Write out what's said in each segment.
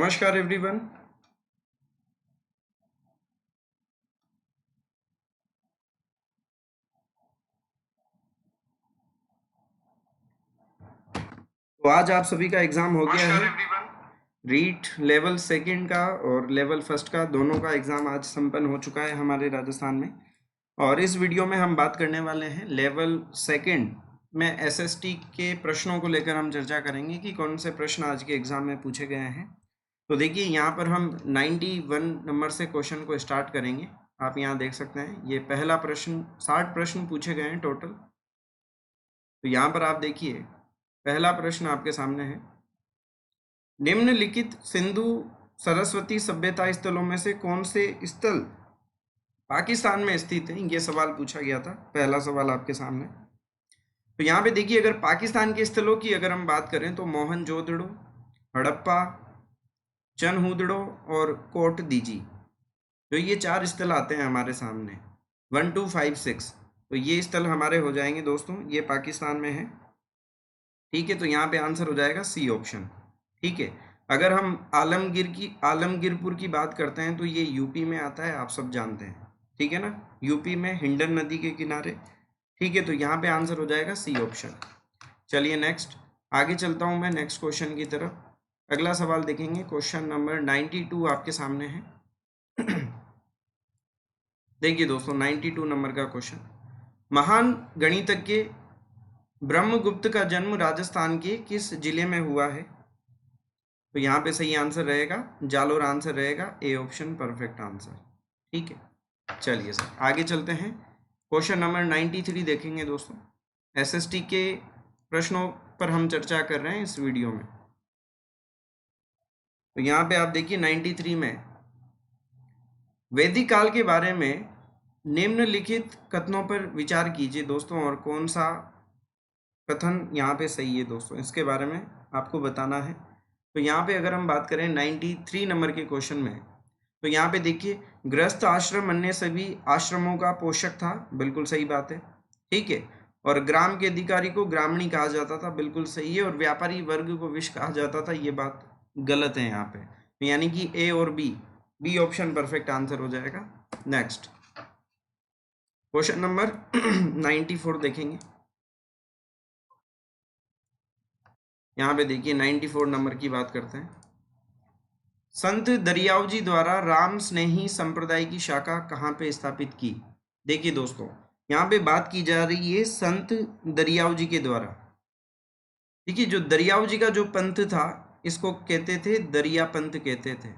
नमस्कार एवरीवन। तो आज आप सभी का एग्जाम हो गया है। रीट लेवल सेकंड का और लेवल फर्स्ट का दोनों का एग्जाम आज संपन्न हो चुका है हमारे राजस्थान में। और इस वीडियो में हम बात करने वाले हैं लेवल सेकंड में एसएसटी के प्रश्नों को लेकर हम चर्चा करेंगे कि कौन से प्रश्न आज के एग्जाम में पूछे गए हैं। तो देखिए यहाँ पर हम 91 नंबर से क्वेश्चन को स्टार्ट करेंगे। आप यहाँ देख सकते हैं ये पहला प्रश्न, 60 प्रश्न पूछे गए हैं टोटल। तो यहाँ पर आप देखिए पहला प्रश्न आपके सामने है, निम्नलिखित सिंधु सरस्वती सभ्यता स्थलों में से कौन से स्थल पाकिस्तान में स्थित है। ये सवाल पूछा गया था, पहला सवाल आपके सामने। तो यहाँ पे देखिए अगर पाकिस्तान के स्थलों की अगर हम बात करें तो मोहनजोदड़ो, हड़प्पा, चनहुदड़ो और कोट दीजी, तो ये 4 स्थल आते हैं हमारे सामने 1 2 5 6। तो ये स्थल हमारे हो जाएंगे दोस्तों, ये पाकिस्तान में है। ठीक है, तो यहाँ पे आंसर हो जाएगा सी ऑप्शन। ठीक है, अगर हम आलमगीरपुर की बात करते हैं तो ये यूपी में आता है, आप सब जानते हैं। ठीक है ना, यूपी में हिंडन नदी के किनारे। ठीक है, तो यहाँ पे आंसर हो जाएगा सी ऑप्शन। चलिए नेक्स्ट आगे चलता हूँ मैं नेक्स्ट क्वेश्चन की तरफ। अगला सवाल देखेंगे, क्वेश्चन नंबर 92 आपके सामने है। देखिए दोस्तों 92 नंबर का क्वेश्चन, महान गणितज्ञ ब्रह्मगुप्त का जन्म राजस्थान के किस जिले में हुआ है। तो यहाँ पे सही आंसर रहेगा जालोर, आंसर रहेगा ए ऑप्शन परफेक्ट आंसर। ठीक है, चलिए सर आगे चलते हैं। क्वेश्चन नंबर 93 देखेंगे दोस्तों। एसएसटी के प्रश्नों पर हम चर्चा कर रहे हैं इस वीडियो में। तो यहाँ पे आप देखिए 93 में, वैदिक काल के बारे में निम्नलिखित कथनों पर विचार कीजिए दोस्तों, और कौन सा कथन यहाँ पे सही है दोस्तों, इसके बारे में आपको बताना है। तो यहाँ पे अगर हम बात करें 93 नंबर के क्वेश्चन में, तो यहाँ पे देखिए गृहस्थ आश्रम अन्य सभी आश्रमों का पोषक था, बिल्कुल सही बात है। ठीक है, और ग्राम के अधिकारी को ग्रामणी कहा जाता था, बिल्कुल सही है। और व्यापारी वर्ग को विश कहा जाता था, ये बात गलत है यहाँ पे। तो यानी कि ए और बी ऑप्शन परफेक्ट आंसर हो जाएगा। नेक्स्ट क्वेश्चन नंबर 94 देखेंगे। यहाँ पे देखिए 94 नंबर की बात करते हैं। संत दरियाव जी द्वारा राम स्नेही संप्रदाय की शाखा कहाँ पे स्थापित की। देखिए दोस्तों यहाँ पे बात की जा रही है संत दरियाव जी के द्वारा। देखिए जो दरियाव जी का जो पंथ था, इसको कहते थे दरिया पंथ कहते थे,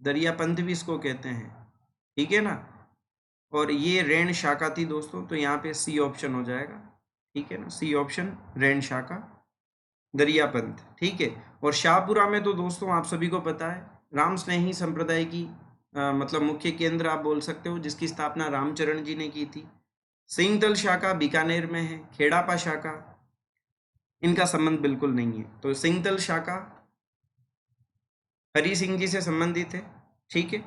दरिया पंथ भी इसको कहते हैं। ठीक है ना, और ये रैन शाखा थी दोस्तों, तो यहाँ पे सी ऑप्शन हो जाएगा। ठीक है ना, सी ऑप्शन रैन शाखा दरिया पंथ। ठीक है, और शाहपुरा में तो दोस्तों आप सभी को पता है राम स्नेही संप्रदाय की मतलब मुख्य केंद्र आप बोल सकते हो, जिसकी स्थापना रामचरण जी ने की थी। सिंहतल शाखा बीकानेर में है। खेड़ापा शाखा, इनका संबंध बिल्कुल नहीं है। तो सिंहतल शाखा हरि सिंह जी से संबंधित है। ठीक है,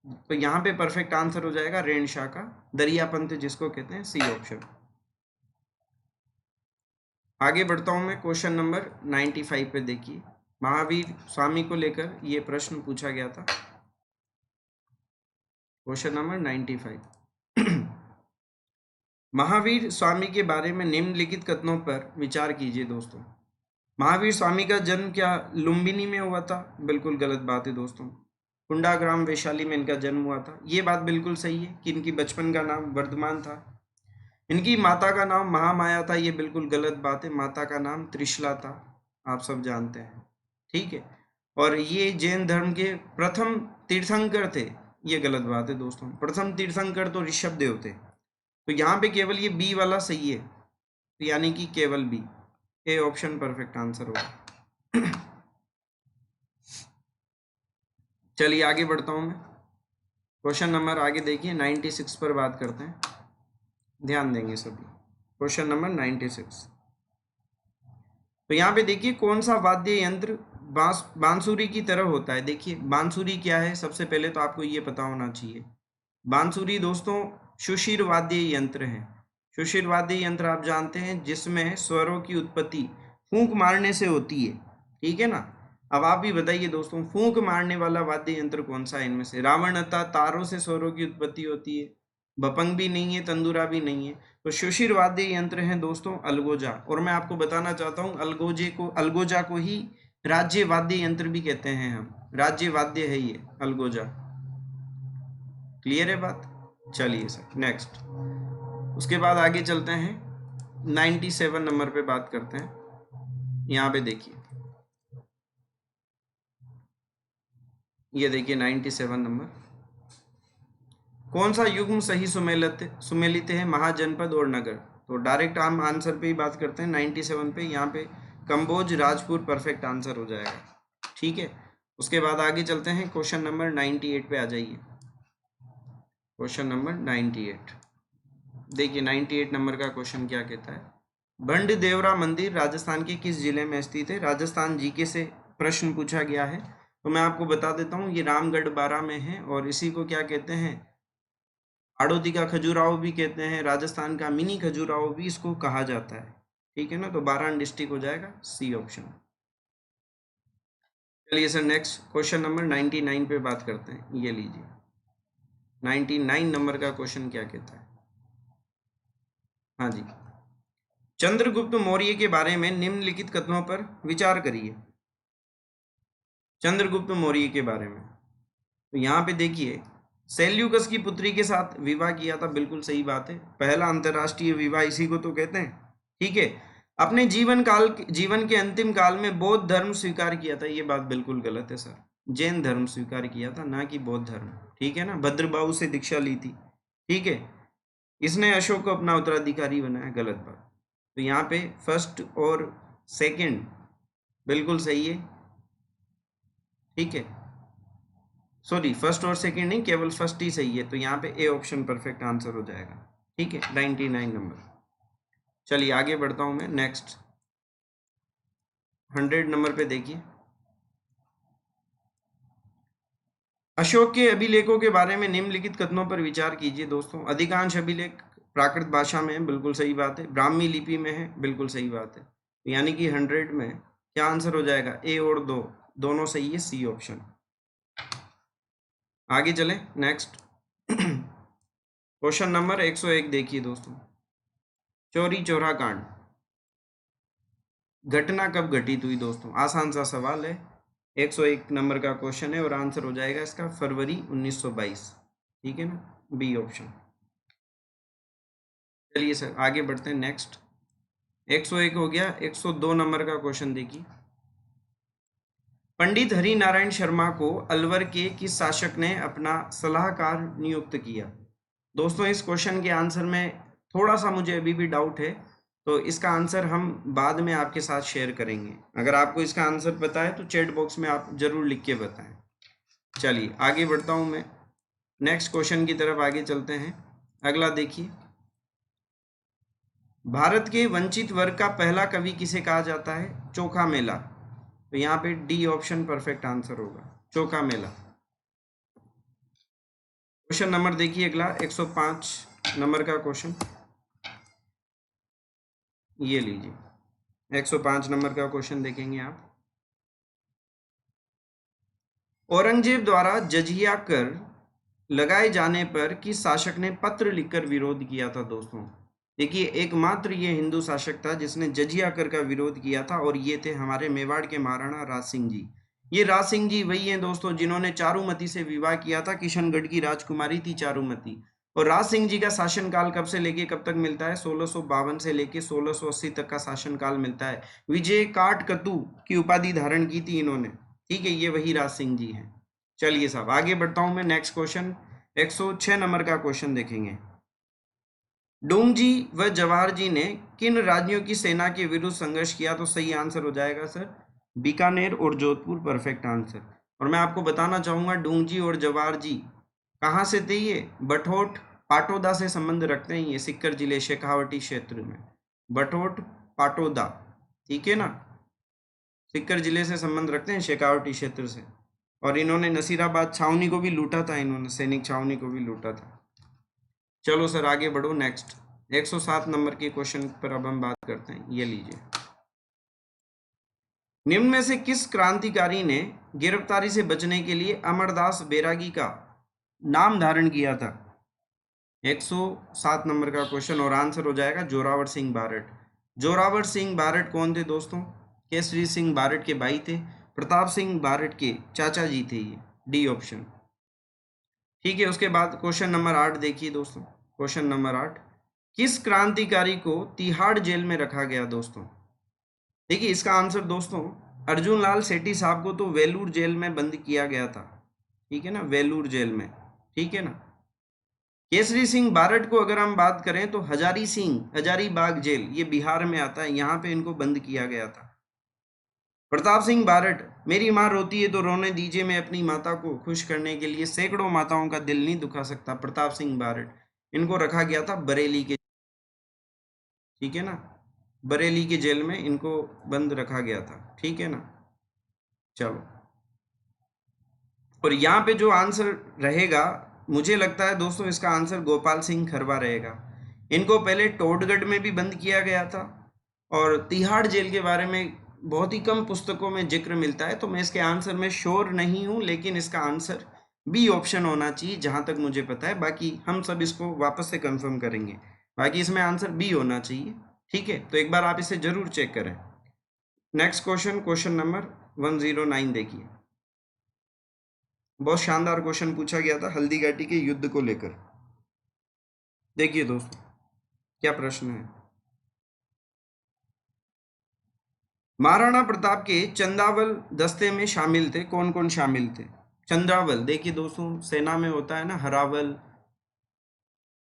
तो यहाँ पे परफेक्ट आंसर हो जाएगा रेण शाखा दरिया पंथ जिसको कहते हैं, सी ऑप्शन। आगे बढ़ता हूं मैं क्वेश्चन नंबर 95 पे। देखिए महावीर स्वामी को लेकर ये प्रश्न पूछा गया था, क्वेश्चन नंबर 95। महावीर स्वामी के बारे में निम्नलिखित कथनों पर विचार कीजिए दोस्तों। महावीर स्वामी का जन्म क्या लुम्बिनी में हुआ था, बिल्कुल गलत बात है दोस्तों। कुंडाग्राम वैशाली में इनका जन्म हुआ था, ये बात बिल्कुल सही है कि इनकी बचपन का नाम वर्धमान था। इनकी माता का नाम महामाया था, ये बिल्कुल गलत बात है, माता का नाम त्रिशला था, आप सब जानते हैं। ठीक है, और ये जैन धर्म के प्रथम तीर्थंकर थे, ये गलत बात है दोस्तों। प्रथम तीर्थंकर तो ऋषभ देव थे। तो यहाँ पे केवल ये बी वाला सही है, तो यानी कि केवल B, A option perfect answer होगा। चलिए आगे बढ़ता हूँ मैं। क्वेश्चन नंबर आगे देखिए 96 पर बात करते हैं, ध्यान देंगे सभी। क्वेश्चन नंबर 96, तो यहाँ पे देखिए कौन सा वाद्य यंत्र बांसुरी की तरह होता है। देखिए बांसुरी क्या है, सबसे पहले तो आपको ये पता होना चाहिए। बांसुरी दोस्तों सुशिर वाद्य यंत्र है। सुशिर वाद्य यंत्र आप जानते हैं जिसमें स्वरों की उत्पत्ति फूंक मारने से होती है। ठीक है ना, अब आप ही बताइए दोस्तों, फूंक मारने वाला वाद्य यंत्र कौन सा है इनमें से? रावणता, तारों से स्वरों की उत्पत्ति होती है, बपंग भी नहीं है, तंदूरा भी नहीं है। तो शिशिर वाद्य यंत्र है दोस्तों अलगोजा। और मैं आपको बताना चाहता हूँ अलगोजा को ही राज्य वाद्य यंत्र भी कहते हैं हम, राज्य वाद्य है ये अलगोजा। क्लियर है बात? चलिए सर नेक्स्ट, उसके बाद आगे चलते हैं, 97 नंबर पे बात करते हैं। यहाँ पे देखिए, ये देखिए 97 नंबर, कौन सा युग्म सही सुमेलित है महाजनपद और नगर? तो डायरेक्ट हम आंसर पे ही बात करते हैं 97 पे। यहाँ पे कंबोज राजपुर परफेक्ट आंसर हो जाएगा। ठीक है, उसके बाद आगे चलते हैं, क्वेश्चन नंबर 98 पे आ जाइए। क्वेश्चन नंबर 98 देखिए, 98 नंबर का क्वेश्चन क्या कहता है? भंड देवरा मंदिर राजस्थान के किस जिले में स्थित है? राजस्थान जीके से प्रश्न पूछा गया है, तो मैं आपको बता देता हूँ, ये रामगढ़ बारा में है। और इसी को क्या कहते हैं? हाड़ौती का खजुराहो भी कहते हैं, राजस्थान का मिनी खजुराहो भी इसको कहा जाता है। ठीक है ना, तो बारान डिस्ट्रिक्ट हो जाएगा सी ऑप्शन। चलिए सर नेक्स्ट, क्वेश्चन नंबर 99 पे बात करते हैं। ये लीजिए 99 नंबर का क्वेश्चन क्या कहता है? हाँ जी, चंद्रगुप्त मौर्य के बारे में निम्नलिखित कथनों पर विचार करिए। चंद्रगुप्त मौर्य के बारे में, तो यहाँ पे देखिए, सेल्यूकस की पुत्री के साथ विवाह किया था, बिल्कुल सही बात है, पहला अंतरराष्ट्रीय विवाह इसी को तो कहते हैं। ठीक है, अपने जीवन के अंतिम काल में बौद्ध धर्म स्वीकार किया था, ये बात बिल्कुल गलत है सर, जैन धर्म स्वीकार किया था, ना कि बौद्ध धर्म। ठीक है ना, भद्रबाहु से दीक्षा ली थी। ठीक है, इसने अशोक को अपना उत्तराधिकारी बनाया, गलत बात। तो यहाँ पे फर्स्ट और सेकंड बिल्कुल सही है। ठीक है, सॉरी, फर्स्ट और सेकंड नहीं, केवल फर्स्ट ही सही है, तो यहाँ पे ए ऑप्शन परफेक्ट आंसर हो जाएगा। ठीक है, 99 नंबर। चलिए आगे बढ़ता हूं मैं, नेक्स्ट 100 नंबर पे देखिए, अशोक के अभिलेखों के बारे में निम्नलिखित कथनों पर विचार कीजिए। दोस्तों, अधिकांश अभिलेख प्राकृत भाषा में है, बिल्कुल सही बात है, ब्राह्मी लिपि में है, बिल्कुल सही बात है, यानी कि 100 में क्या आंसर हो जाएगा? ए और दो दोनों सही है, सी ऑप्शन। आगे चलें नेक्स्ट, क्वेश्चन नंबर 101 देखिए दोस्तों, चौरी चौरा कांड घटना कब घटित हुई? दोस्तों आसान सा सवाल है, 101 नंबर का क्वेश्चन है और आंसर हो जाएगा इसका फरवरी 1922। ठीक है ना, बी ऑप्शन। चलिए सर आगे बढ़ते हैं नेक्स्ट, 101 हो गया, 102 नंबर का क्वेश्चन देखिए, पंडित हरि नारायण शर्मा को अलवर के किस शासक ने अपना सलाहकार नियुक्त किया? दोस्तों इस क्वेश्चन के आंसर में थोड़ा सा मुझे अभी भी डाउट है, तो इसका आंसर हम बाद में आपके साथ शेयर करेंगे। अगर आपको इसका आंसर पता है तो चैट बॉक्स में आप जरूर लिख के बताएं। चलिए आगे बढ़ता हूं मैं, नेक्स्ट क्वेश्चन की तरफ आगे चलते हैं। अगला देखिए, भारत के वंचित वर्ग का पहला कवि किसे कहा जाता है? चोखा मेला। तो यहाँ पे डी ऑप्शन परफेक्ट आंसर होगा, चोखा मेला। क्वेश्चन नंबर देखिए अगला, 105 नंबर का क्वेश्चन, ये लीजिए 105 नंबर का क्वेश्चन देखेंगे आप, औरंगजेब द्वारा जजिया कर लगाए जाने पर किस शासक ने पत्र लिखकर विरोध किया था? दोस्तों देखिए, एकमात्र ये हिंदू शासक था जिसने जजिया कर का विरोध किया था, और ये थे हमारे मेवाड़ के महाराणा राज सिंह जी। ये राज सिंह जी वही हैं दोस्तों जिन्होंने चारुमती से विवाह किया था, किशनगढ़ की राजकुमारी थी चारुमती। और राज सिंह जी का शासनकाल कब से लेके कब तक मिलता है? 1652 से लेके 1680 तक का शासनकाल मिलता है। विजय काटकतु की उपाधि धारण की थी इन्होंने। ठीक है, ये वही राज सिंह जी हैं। चलिए साहब आगे बढ़ता हूं मैं, नेक्स्ट क्वेश्चन 106 नंबर का क्वेश्चन देखेंगे, डोंगजी व जवाहर जी ने किन राज्यों की सेना के विरुद्ध संघर्ष किया? तो सही आंसर हो जाएगा सर बीकानेर और जोधपुर, परफेक्ट आंसर। और मैं आपको बताना चाहूंगा, डोंगजी और जवाहर जी कहाँ से थे? ये बठोट पाटोदा से संबंध रखते हैं, ये सिक्कर जिले शेखावटी क्षेत्र में, बठोट पाटोदा। ठीक है ना, सिक्कर जिले से संबंध रखते हैं, शेखावटी क्षेत्र से। और इन्होंने नसीराबाद छावनी को भी लूटा था, इन्होंने सैनिक छावनी को भी लूटा था। चलो सर आगे बढ़ो, नेक्स्ट 107 नंबर के क्वेश्चन पर अब हम बात करते हैं। ये लीजिए निम्न में से किस क्रांतिकारी ने गिरफ्तारी से बचने के लिए अमरदास बैरागी का नाम धारण किया था? 107 नंबर का क्वेश्चन और आंसर हो जाएगा जोरावर सिंह बारट। जोरावर सिंह बारट कौन थे दोस्तों? केसरी सिंह बारट के भाई थे, प्रताप सिंह बारट के चाचा जी थे ये, डी ऑप्शन। ठीक है, उसके बाद क्वेश्चन नंबर 8 देखिए दोस्तों। क्वेश्चन नंबर 8, किस क्रांतिकारी को तिहाड़ जेल में रखा गया दोस्तों? देखिए इसका आंसर दोस्तों, अर्जुन लाल सेठी साहब को तो वेलूर जेल में बंद किया गया था, ठीक है ना, वेलूर जेल में, ठीक है ना। केसरी सिंह बारट को अगर हम बात करें तो हजारीबाग जेल, ये बिहार में आता है, यहाँ पे इनको बंद किया गया था। प्रताप सिंह बारट, मेरी माँ रोती है तो रोने दीजिए, मैं अपनी माता को खुश करने के लिए सैकड़ों माताओं का दिल नहीं दुखा सकता। प्रताप सिंह बारट, इनको रखा गया था बरेली के, ठीक है ना, बरेली के जेल में इनको बंद रखा गया था, ठीक है ना। चलो, और यहाँ पे जो आंसर रहेगा, मुझे लगता है दोस्तों इसका आंसर गोपाल सिंह खरबा रहेगा। इनको पहले टोडगढ़ में भी बंद किया गया था और तिहाड़ जेल के बारे में बहुत ही कम पुस्तकों में जिक्र मिलता है, तो मैं इसके आंसर में श्योर नहीं हूँ, लेकिन इसका आंसर बी ऑप्शन होना चाहिए जहाँ तक मुझे पता है। बाकी हम सब इसको वापस से कंफर्म करेंगे, बाकी इसमें आंसर बी होना चाहिए, ठीक है। तो एक बार आप इसे जरूर चेक करें। नेक्स्ट क्वेश्चन, क्वेश्चन नंबर 109 देखिए। बहुत शानदार क्वेश्चन पूछा गया था हल्दी घाटी के युद्ध को लेकर। देखिए दोस्तों क्या प्रश्न है। महाराणा प्रताप के चंदावल दस्ते में शामिल थे, कौन कौन शामिल थे? चंद्रावल, देखिए दोस्तों सेना में होता है ना हरावल,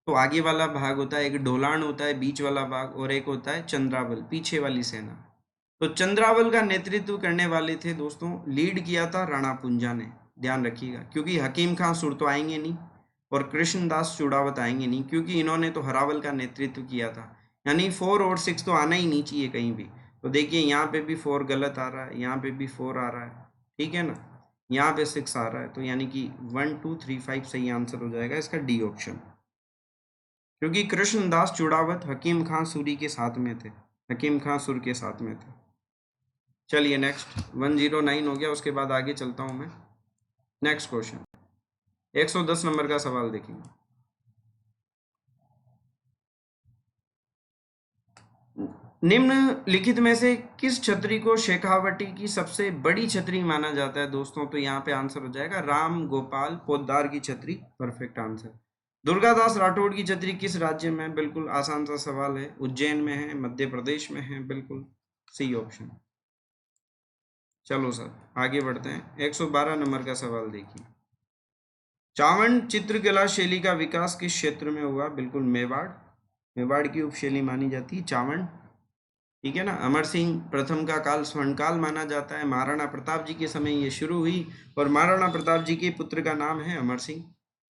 तो आगे वाला भाग होता है, एक ढोलान होता है बीच वाला भाग, और एक होता है चंद्रावल पीछे वाली सेना। तो चंद्रावल का नेतृत्व करने वाले थे दोस्तों, लीड किया था राणा पुंजा ने, ध्यान रखिएगा, क्योंकि हकीम खां सुर तो आएंगे नहीं और कृष्णदास चुड़ावत आएंगे नहीं, क्योंकि इन्होंने तो हरावल का नेतृत्व किया था। यानी 4 और 6 तो आना ही नहीं चाहिए कहीं भी। तो देखिए यहाँ पे भी 4 गलत आ रहा है, यहाँ पे भी 4 आ रहा है, ठीक है ना, यहाँ पे 6 आ रहा है, तो यानी कि 1 2 3 5 सही आंसर हो जाएगा इसका डी ऑप्शन, क्योंकि कृष्णदास चुड़ावत हकीम खां सूरी के साथ में थे, हकीम खां सुर के साथ में थे। चलिए नेक्स्ट, 109 हो गया, उसके बाद आगे चलता हूं मैं। नेक्स्ट क्वेश्चन 110 नंबर का सवाल देखेंगे। निम्नलिखित में से किस छतरी को शेखावटी की सबसे बड़ी छतरी माना जाता है दोस्तों? तो यहाँ पे आंसर हो जाएगा राम गोपाल पोद्दार की छतरी, परफेक्ट आंसर। दुर्गादास राठौड़ की छतरी किस राज्य में है? बिल्कुल आसान सा सवाल है, उज्जैन में है, मध्य प्रदेश में है, बिल्कुल सी ऑप्शन। चलो सर आगे बढ़ते हैं, 112 नंबर का सवाल देखिए। चावंड चित्रकला शैली का विकास किस क्षेत्र में हुआ? बिल्कुल मेवाड़, मेवाड़ की उपशैली मानी जाती है चावंड, ठीक है ना। अमर सिंह प्रथम का काल स्वर्णकाल माना जाता है, महाराणा प्रताप जी के समय ये शुरू हुई और महाराणा प्रताप जी के पुत्र का नाम है अमर सिंह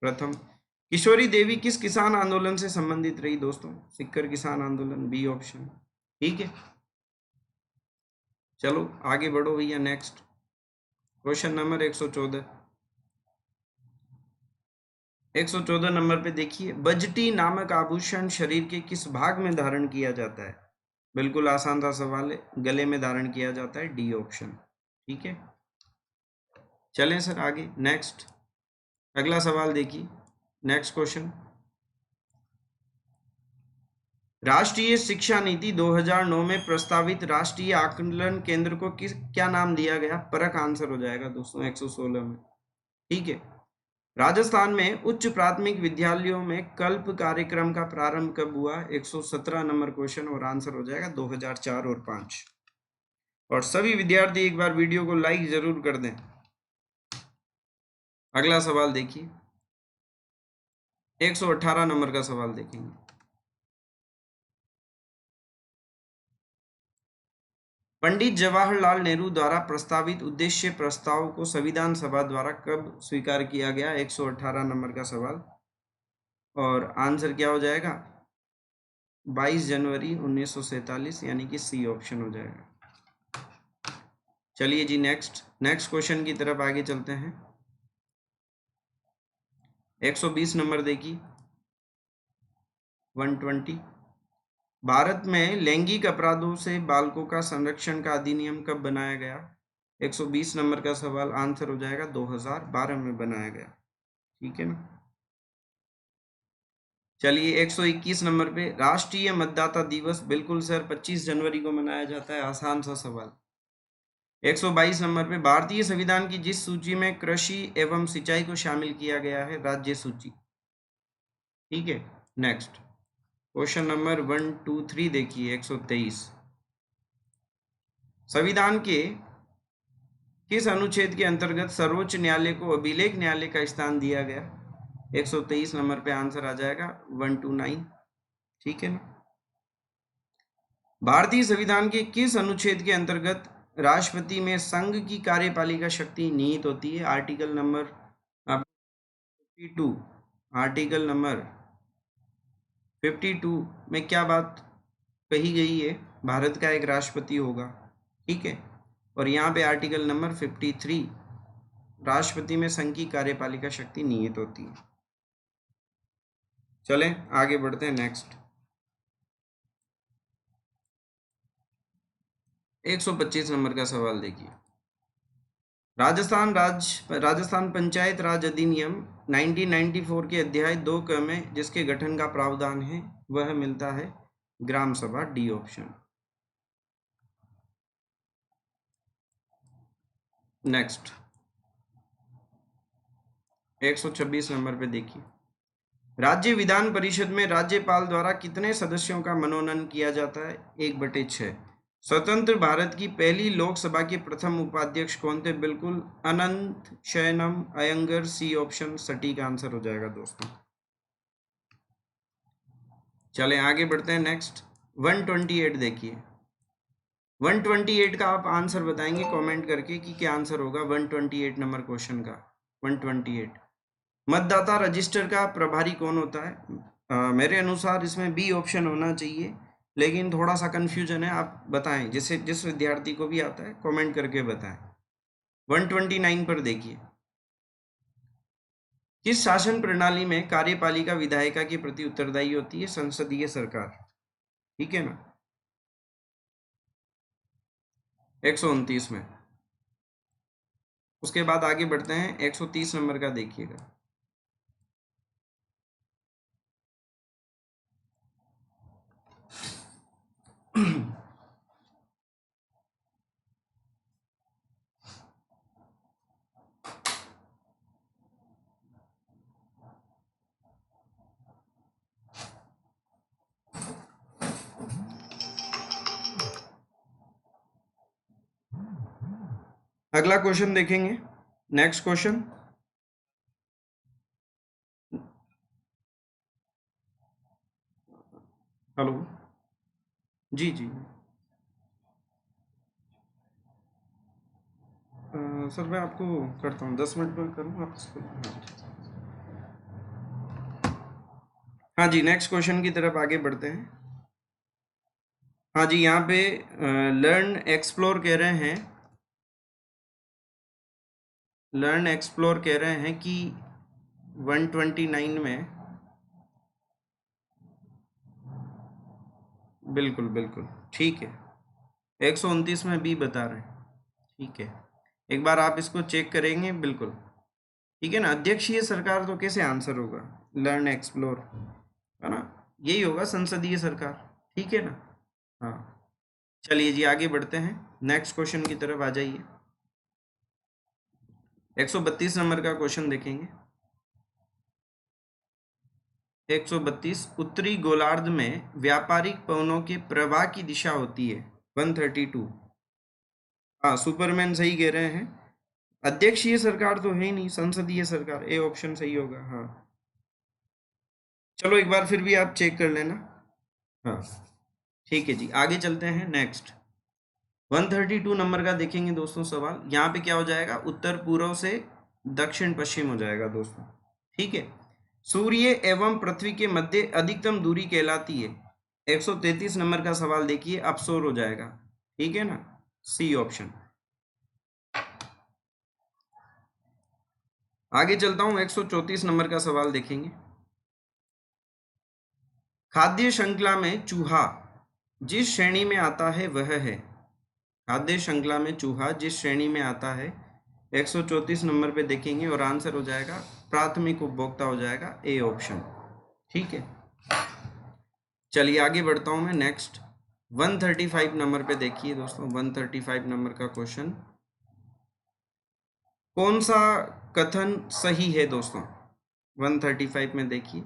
प्रथम। किशोरी देवी किस किसान आंदोलन से संबंधित रही दोस्तों? सिक्कर किसान आंदोलन, बी ऑप्शन, ठीक है। चलो आगे बढ़ो भैया, नेक्स्ट क्वेश्चन नंबर 114। 114 नंबर पे देखिए, बजटी नामक आभूषण शरीर के किस भाग में धारण किया जाता है? बिल्कुल आसान सा सवाल है, गले में धारण किया जाता है, डी ऑप्शन, ठीक है। चलें सर आगे, नेक्स्ट अगला सवाल देखिए। नेक्स्ट क्वेश्चन, राष्ट्रीय शिक्षा नीति 2009 में प्रस्तावित राष्ट्रीय आकलन केंद्र को किस क्या नाम दिया गया? परख आंसर हो जाएगा दोस्तों 116 में, ठीक है। राजस्थान में उच्च प्राथमिक विद्यालयों में कल्प कार्यक्रम का प्रारंभ कब हुआ? 117 नंबर क्वेश्चन और आंसर हो जाएगा 2004 और 5। और सभी विद्यार्थी एक बार वीडियो को लाइक जरूर कर दें। अगला सवाल देखिए, 118 नंबर का सवाल देखेंगे। पंडित जवाहरलाल नेहरू द्वारा प्रस्तावित उद्देश्य प्रस्ताव को संविधान सभा द्वारा कब स्वीकार किया गया? 118 नंबर का सवाल और आंसर क्या हो जाएगा? 22 जनवरी 1947, यानी कि सी ऑप्शन हो जाएगा। चलिए जी नेक्स्ट क्वेश्चन की तरफ आगे चलते हैं। 120 नंबर देखिए, 120। भारत में लैंगिक अपराधों से बालकों का संरक्षण का अधिनियम कब बनाया गया? 120 नंबर का सवाल, आंसर हो जाएगा 2012 में बनाया गया। ठीक है ना। चलिए 121 नंबर पे, राष्ट्रीय मतदाता दिवस बिल्कुल सर 25 जनवरी को मनाया जाता है, आसान सा सवाल। 122 नंबर पे, भारतीय संविधान की जिस सूची में कृषि एवं सिंचाई को शामिल किया गया है, राज्य सूची। ठीक है, नेक्स्ट क्वेश्चन नंबर 1, 2, 3 देखिए 123। संविधान के किस अनुच्छेद के अंतर्गत सर्वोच्च न्यायालय को अभिलेख न्यायालय का स्थान दिया गया? 123 नंबर पे आंसर आ जाएगा 129। ठीक है ना। भारतीय संविधान के किस अनुच्छेद के अंतर्गत राष्ट्रपति में संघ की कार्यपालिका शक्ति निहित होती है? Article number 52। आर्टिकल नंबर 52 में क्या बात कही गई है? भारत का एक राष्ट्रपति होगा। ठीक है, और यहाँ पे आर्टिकल नंबर 53, राष्ट्रपति में संघ की कार्यपालिका शक्ति निहित होती है। चलें आगे बढ़ते हैं। नेक्स्ट 125 नंबर का सवाल देखिए। राजस्थान पंचायत राज अधिनियम 1994 के अध्याय 2 क में जिसके गठन का प्रावधान है वह मिलता है ग्राम सभा, डी ऑप्शन। नेक्स्ट 126 नंबर पे देखिए, राज्य विधान परिषद में राज्यपाल द्वारा कितने सदस्यों का मनोनयन किया जाता है? 1/6। स्वतंत्र भारत की पहली लोकसभा के प्रथम उपाध्यक्ष कौन थे? बिल्कुल अनंत शयनम अयंगर, सी ऑप्शन सटीक आंसर हो जाएगा दोस्तों। चलें आगे बढ़ते हैं। नेक्स्ट 128 देखिए। 128 का आप आंसर बताएंगे कमेंट करके कि क्या आंसर होगा 128 नंबर क्वेश्चन का। 128, मतदाता रजिस्टर का प्रभारी कौन होता है? मेरे अनुसार इसमें बी ऑप्शन होना चाहिए, लेकिन थोड़ा सा कंफ्यूजन है, आप बताएं, जिस विद्यार्थी को भी आता है कमेंट करके बताएं। 129 पर देखिए, किस शासन प्रणाली में कार्यपालिका विधायिका के प्रति उत्तरदायी होती है? संसदीय सरकार। ठीक है ना। 129 में, उसके बाद आगे बढ़ते हैं। 130 नंबर का देखिएगा। अगला क्वेश्चन देखेंगे। नेक्स्ट क्वेश्चन, हेलो जी जी सर मैं आपको करता हूँ 10 मिनट में करूँ आप इसको। हाँ जी, नेक्स्ट क्वेश्चन की तरफ आगे बढ़ते हैं। हाँ जी, यहाँ पे लर्न एक्सप्लोर कह रहे हैं, लर्न एक्सप्लोर कह रहे हैं कि 129 में, बिल्कुल बिल्कुल ठीक है, 129 में बी बता रहे हैं। ठीक है, एक बार आप इसको चेक करेंगे, बिल्कुल ठीक है ना। अध्यक्षीय सरकार तो कैसे आंसर होगा? लर्न एक्सप्लोर है ना, यही होगा संसदीय सरकार। ठीक है ना। हाँ, चलिए जी आगे बढ़ते हैं, नेक्स्ट क्वेश्चन की तरफ आ जाइए। 132 नंबर का क्वेश्चन देखेंगे। 132, उत्तरी गोलार्ध में व्यापारिक पवनों के प्रवाह की दिशा होती है? 132, हाँ सुपरमैन सही कह रहे हैं। अध्यक्षीय सरकार तो है ही नहीं, संसदीय सरकार, ए ऑप्शन सही होगा। हाँ, चलो एक बार फिर भी आप चेक कर लेना। हाँ ठीक है जी, आगे चलते हैं। नेक्स्ट 132 नंबर का देखेंगे दोस्तों सवाल। यहाँ पे क्या हो जाएगा? उत्तर पूर्व से दक्षिण पश्चिम हो जाएगा दोस्तों। ठीक है, सूर्य एवं पृथ्वी के मध्य अधिकतम दूरी कहलाती है? 133 नंबर का सवाल देखिए, अपसोर हो जाएगा। ठीक है ना, सी ऑप्शन। आगे चलता हूं, 134 नंबर का सवाल देखेंगे। खाद्य श्रृंखला में चूहा जिस श्रेणी में आता है वह है, खाद्य श्रृंखला में चूहा जिस श्रेणी में आता है, 134 नंबर पे देखेंगे और आंसर हो जाएगा प्राथमिक उपभोक्ता, हो जाएगा ए ऑप्शन। ठीक है, चलिए आगे बढ़ता हूं मैं। नेक्स्ट 135 नंबर पे देखिए दोस्तों, 135 नंबर का क्वेश्चन, कौन सा कथन सही है दोस्तों? 135 में देखिए,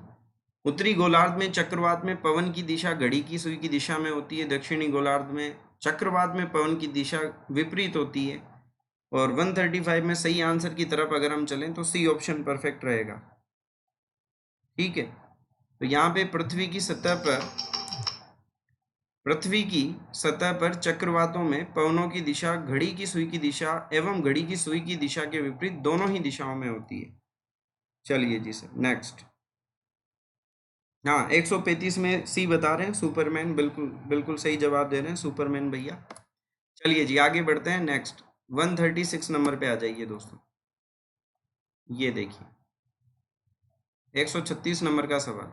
उत्तरी गोलार्ध में चक्रवात में पवन की दिशा घड़ी की सुई की दिशा में होती है, दक्षिणी गोलार्ध में चक्रवात में पवन की दिशा विपरीत होती है। और 135 में सही आंसर की तरफ अगर हम चलें तो सी ऑप्शन परफेक्ट रहेगा। ठीक है, तो यहाँ पे पृथ्वी की सतह पर चक्रवातों में पवनों की दिशा घड़ी की सुई की दिशा एवं घड़ी की सुई की दिशा के विपरीत दोनों ही दिशाओं में होती है। चलिए जी सर, नेक्स्ट। हाँ, 135 में सी बता रहे हैं, सुपरमैन, बिल्कुल बिल्कुल सही जवाब दे रहे हैं सुपरमैन भैया। चलिए जी आगे बढ़ते हैं। नेक्स्ट 136 नंबर पे आ जाइए दोस्तों, ये देखिए 136 नंबर का सवाल,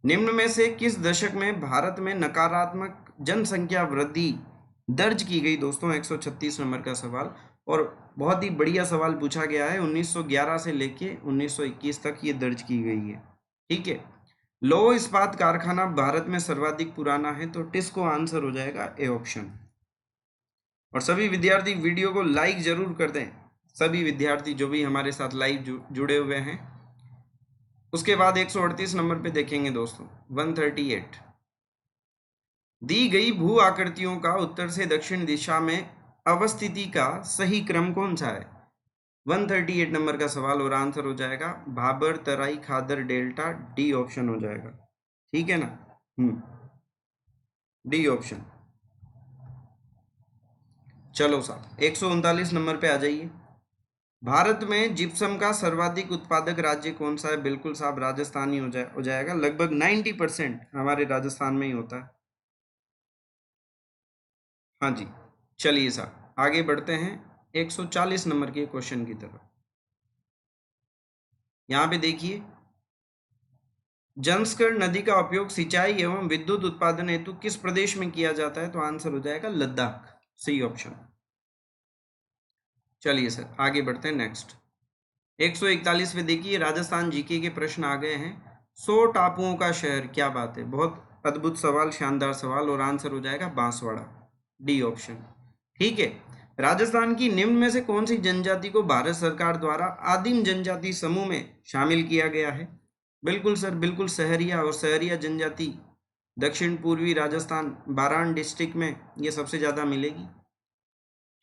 निम्न में से किस दशक में भारत में नकारात्मक जनसंख्या वृद्धि दर्ज की गई? दोस्तों 136 नंबर का सवाल, और बहुत ही बढ़िया सवाल पूछा गया है। 1911 से लेके 1921 तक ये दर्ज की गई है। ठीक है, लौह इस्पात कारखाना भारत में सर्वाधिक पुराना है, तो टिस्को आंसर हो जाएगा ए ऑप्शन। और सभी विद्यार्थी वीडियो को लाइक जरूर कर दें, सभी विद्यार्थी जो भी हमारे साथ लाइव जुड़े हुए हैं। उसके बाद 138 नंबर पे देखेंगे दोस्तों, 138, दी गई भू आकृतियों का उत्तर से दक्षिण दिशा में अवस्थिति का सही क्रम कौन सा है? 138 नंबर का सवाल, और आंसर हो जाएगा भाबर, तराई, खादर, डेल्टा, डी ऑप्शन हो जाएगा। ठीक है ना, डी ऑप्शन। चलो साहब 139 नंबर पे आ जाइए, भारत में जिप्सम का सर्वाधिक उत्पादक राज्य कौन सा है? बिल्कुल साहब राजस्थान ही हो जाएगा, लगभग 90% हमारे राजस्थान में ही होता है। हाँ जी, चलिए साहब आगे बढ़ते हैं 140 नंबर के क्वेश्चन की तरफ। यहाँ पे देखिए, जंस्कर नदी का उपयोग सिंचाई एवं विद्युत उत्पादन हेतु किस प्रदेश में किया जाता है? तो आंसर हो जाएगा लद्दाख, सी ऑप्शन। चलिए सर आगे बढ़ते हैं। नेक्स्ट 141 में देखिए, राजस्थान जीके के प्रश्न आ गए हैं। 100 टापुओं का शहर, क्या बात है, बहुत अद्भुत सवाल, शानदार सवाल, और आंसर हो जाएगा बांसवाड़ा, डी ऑप्शन। ठीक है, राजस्थान की निम्न में से कौन सी जनजाति को भारत सरकार द्वारा आदिम जनजाति समूह में शामिल किया गया है? बिल्कुल सर, बिल्कुल सहरिया, और सहरिया जनजाति दक्षिण पूर्वी राजस्थान बारान डिस्ट्रिक्ट में ये सबसे ज़्यादा मिलेगी।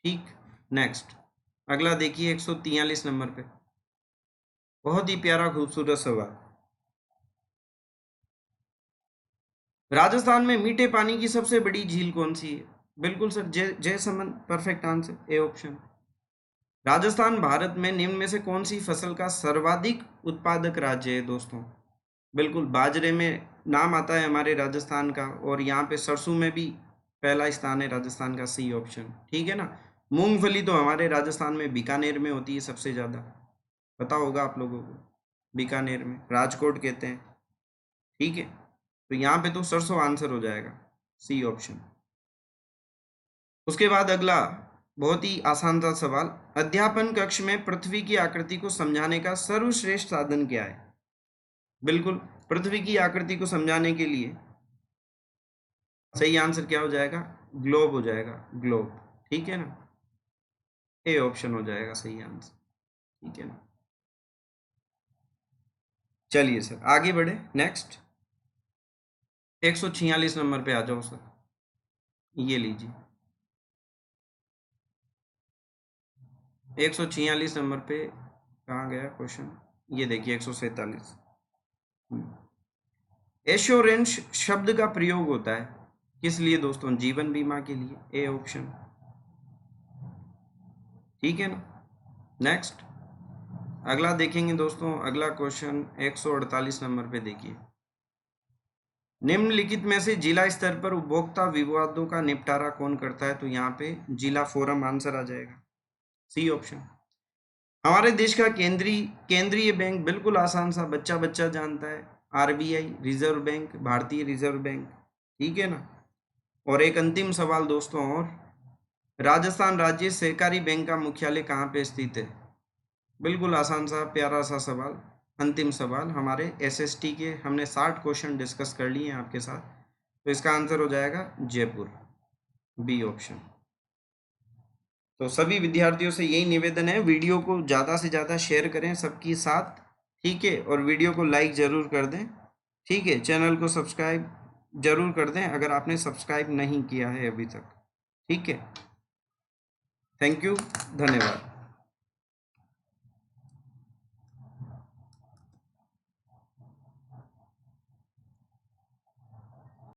ठीक, नेक्स्ट अगला देखिए 143 नंबर पे, बहुत ही प्यारा खूबसूरत सवाल, राजस्थान में मीठे पानी की सबसे बड़ी झील कौन सी है? बिल्कुल sir, Jaisamand, perfect answer, A option. Rajasthan Bharat में निम्न में से कौन सी फसल का सर्वाधिक उत्पादक राज्य है? दोस्तों बिल्कुल बाजरे में नाम आता है हमारे राजस्थान का, और यहाँ पे सरसों में भी पहला स्थान है राजस्थान का, सी ऑप्शन। ठीक है ना, मूंगफली तो हमारे राजस्थान में बीकानेर में होती है सबसे ज़्यादा, पता होगा आप लोगों को, बीकानेर में, राजकोट कहते हैं। ठीक है, तो यहाँ पे तो सरसों आंसर हो जाएगा, सी ऑप्शन। उसके बाद अगला बहुत ही आसान सा सवाल, अध्यापन कक्ष में पृथ्वी की आकृति को समझाने का सर्वश्रेष्ठ साधन क्या है? बिल्कुल, पृथ्वी की आकृति को समझाने के लिए सही आंसर क्या हो जाएगा? ग्लोब हो जाएगा, ग्लोब। ठीक है ना, ए ऑप्शन हो जाएगा सही आंसर। ठीक है ना, चलिए सर आगे बढ़े। नेक्स्ट 146 नंबर पे आ जाओ सर, ये लीजिए 146 नंबर पे कहाँ गया क्वेश्चन, ये देखिए 147। एश्योरेंस शब्द का प्रयोग होता है किस लिए? दोस्तों जीवन बीमा के लिए, ए ऑप्शन। ठीक है ना, नेक्स्ट अगला देखेंगे दोस्तों, अगला क्वेश्चन 148 नंबर पे देखिए, निम्नलिखित में से जिला स्तर पर उपभोक्ता विवादों का निपटारा कौन करता है? तो यहाँ पे जिला फोरम आंसर आ जाएगा, सी ऑप्शन। हमारे देश का केंद्रीय बैंक, बिल्कुल आसान सा, बच्चा बच्चा जानता है, आरबीआई, रिजर्व बैंक, भारतीय रिजर्व बैंक। ठीक है ना, और एक अंतिम सवाल दोस्तों, और राजस्थान राज्य सहकारी बैंक का मुख्यालय कहाँ पे स्थित है? बिल्कुल आसान सा प्यारा सा सवाल। अंतिम सवाल हमारे एसएसटी के, हमने 60 क्वेश्चन डिस्कस कर लिए हैं आपके साथ, तो इसका आंसर हो जाएगा जयपुर, बी ऑप्शन। तो सभी विद्यार्थियों से यही निवेदन है, वीडियो को ज़्यादा से ज़्यादा शेयर करें सबके साथ, ठीक है, और वीडियो को लाइक ज़रूर कर दें, ठीक है। चैनल को सब्सक्राइब जरूर कर दें अगर आपने सब्सक्राइब नहीं किया है अभी तक, ठीक है। थैंक यू, धन्यवाद।